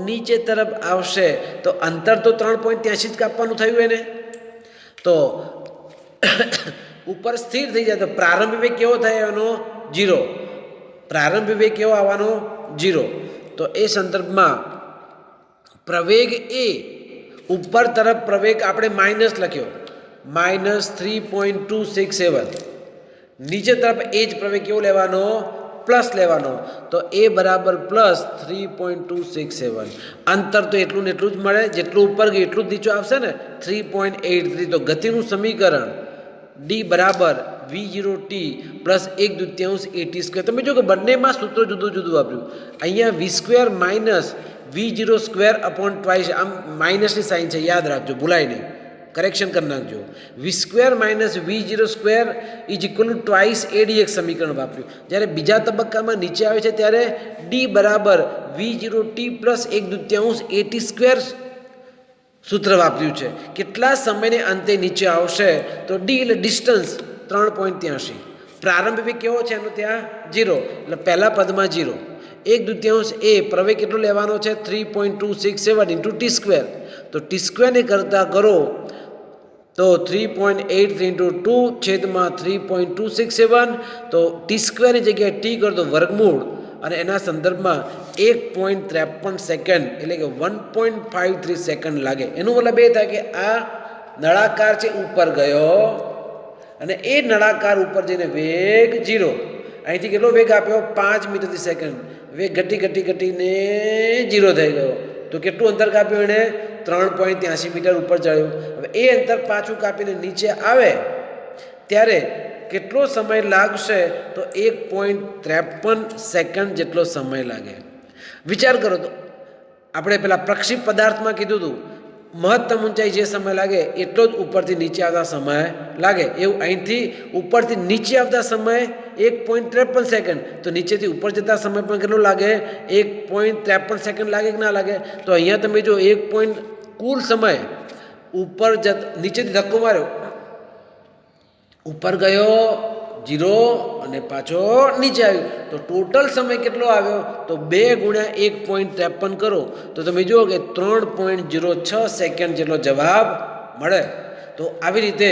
નીચે તરફ આવશે. તો અંતર તો 3.83 જ કાપવાનું થયું એને. તો ઉપર સ્થિર થઈ જાય તો પ્રારંભિક વેગ કેવો થાય એનો? 0. પ્રારંભિક વેગ કેવો આવવાનો? 0. તો એ સંદર્ભમાં પ્રવેગ એ ઉપર તરફ પ્રવેગ આપણે માઇનસ લખ્યો, -3.267. નીચે તરફ એ જ પ્રવેગ કેવો લેવાનો? પ્લસ લેવાનો. તો એ બરાબર +3.267. અંતર તો એટલું ને એટલું જ મળે, જેટલું ઉપર ગયું એટલું જ નીચું આવશે ને, 3.83. તો ગતિનું સમીકરણ d બરાબર v0t + 1/2 at². તમે જો કે બંનેમાં સૂત્રો જુદું જુદું વાપર્યું. અહીંયા v² - v0² upon 2, આમ માઇનસની સાઇન છે, યાદ રાખજો, ભૂલાય નહીં, કરેક્શન કરી નાખજો. v² - v0² = 2ad એક સમીકરણ વાપર્યું. જ્યારે બીજા તબક્કામાં નીચે આવે છે ત્યારે d બરાબર v0t + 1/2 at² સૂત્ર વાપર્યું છે. કેટલા સમયને અંતે નીચે આવશે? તો d એટલે ડિસ્ટન્સ 3.83. પ્રારંભિક વેગ કેવો છે એનો? ત્યાં 0. એટલે પહેલા પદમાં 0. 1/2 એ પ્રવેગ કેટલો લેવાનો છે? 3.267 × t². તો t² ને કરતા કરો તો 3.83 × 2/3.267. તો t² ની જગ્યાએ t કરો તો વર્ગમૂળ, અને એના સંદર્ભમાં 1.53 સેકન્ડ એટલે કે 1.53 સેકન્ડ લાગે. એનું મતલબ એ થાય કે આ નળાકાર છે ઉપર ગયો અને એ નળાકાર ઉપર જઈને વેગ 0. અહીંથી કેટલો વેગ આપ્યો? 5 મીટર પ્રતિ સેકન્ડ. વેગ ઘટીને 0 થઈ ગયો. તો કેટલું અંતર કાપ્યું એણે? 3.83 મીટર ઉપર ચડ્યું. હવે એ અંતર પાછું કાપીને નીચે આવે ત્યારે કેટલો સમય લાગશે? તો 1.53 સેકન્ડ જેટલો સમય લાગે. વિચાર કરો તો આપણે પેલા પ્રક્ષિપ્ત પદાર્થમાં કીધું હતું મહત્તમ ઊંચાઈ જે સમય લાગે એટલો જ ઉપરથી નીચે આવતા સમય લાગે. એવું અહીંથી ઉપરથી નીચે આવતા સમય 1.53 સેકન્ડ. તો નીચેથી ઉપર જતા સમય પણ કેટલો લાગે? 1.53 સેકન્ડ લાગે કે ના લાગે? તો અહીંયા તમે જો કુલ સમય ઉપર નીચેથી ધક્કો માર્યો, ઉપર ગયો 0 અને પાછો નીચે આવ્યું. તો ટોટલ સમય કેટલો આવ્યો? તો 2 ગુણ્યા 1.53 કરો તો તમે જુઓ કે 3.06 સેકન્ડ જેટલો જવાબ મળે. તો આવી રીતે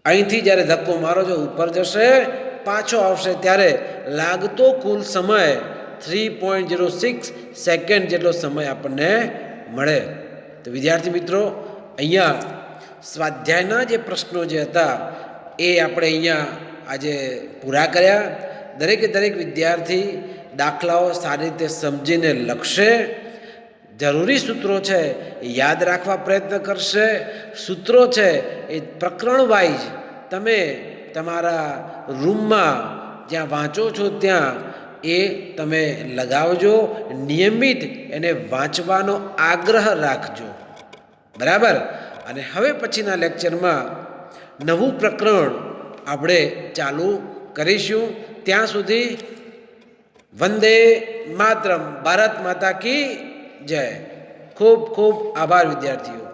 અહીંથી જ્યારે ધક્કો મારો છો ઉપર જશે પાછો આવશે ત્યારે લાગતો કુલ સમય 3.06 સેકન્ડ જેટલો સમય આપણને મળે. તો વિદ્યાર્થી મિત્રો, અહીંયા સ્વાધ્યાયના જે પ્રશ્નો જે હતા એ આપણે અહીંયા આજે પૂરા કર્યા. દરેકે દરેક વિદ્યાર્થી દાખલાઓ સારી રીતે સમજીને લખશે. જરૂરી સૂત્રો છે એ યાદ રાખવા પ્રયત્ન કરશે. સૂત્રો છે એ પ્રકરણ વાઇઝ તમે તમારા રૂમમાં જ્યાં વાંચો છો ત્યાં એ તમે લગાવજો. નિયમિત એને વાંચવાનો આગ્રહ રાખજો. બરાબર. અને હવે પછીના લેક્ચરમાં નવું પ્રકરણ આપણે ચાલુ કરીશું. ત્યાં સુધી વંદે માતરમ. ભારત માતા કી જય. ખૂબ ખૂબ આભાર વિદ્યાર્થીઓ.